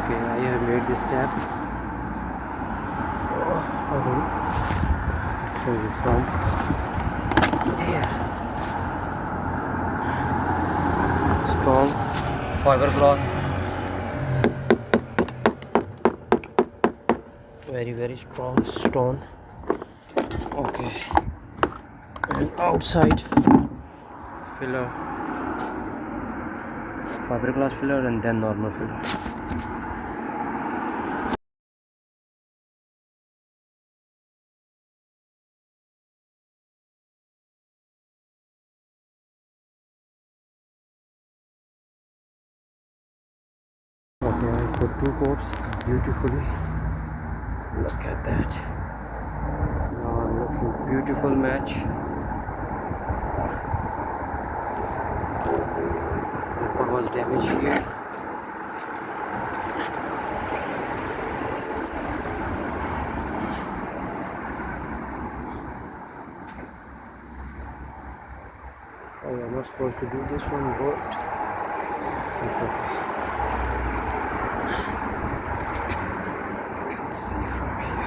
Okay, I have made this tab. How do I show you from here? Strong fiberglass, very strong stone. Okay, and outside filler, fiberglass filler, and then normal filler. Okay, I put 2 coats beautifully. Look at that. Now I'm looking beautiful match. What was damaged here? Oh, I'm not supposed to do this one, but it's okay. You can see from here.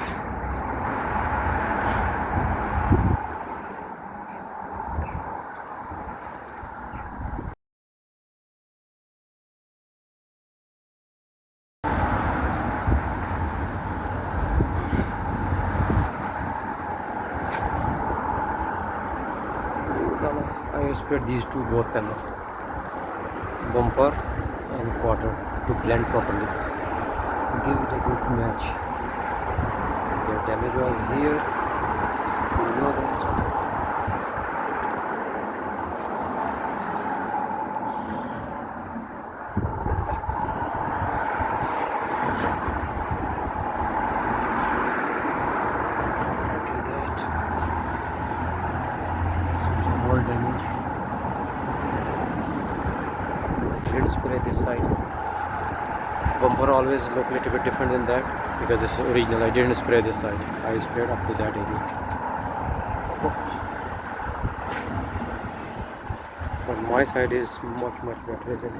I spared these two both panel, bumper and quarter, to blend properly. Give it a good match. Okay, damage was here. You know that. Some more damage. Didn't spray this side. Bumper always look a little bit different than that because this is original. I didn't spray this side. I sprayed up to that area. But my side is much better, isn't it?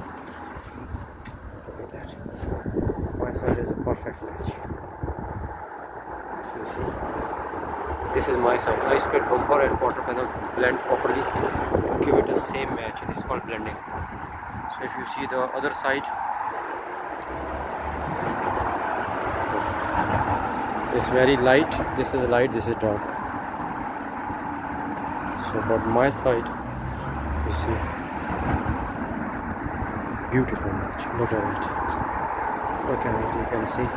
Look at that. My side is a perfect match. You see, this is my side. I sprayed bumper and quarter panel blend properly to give it the same match. This is called blending. So if you see the other side, it's very light. This is light. This is dark. So, but my side, you see, beautiful match. Look at it. You can see.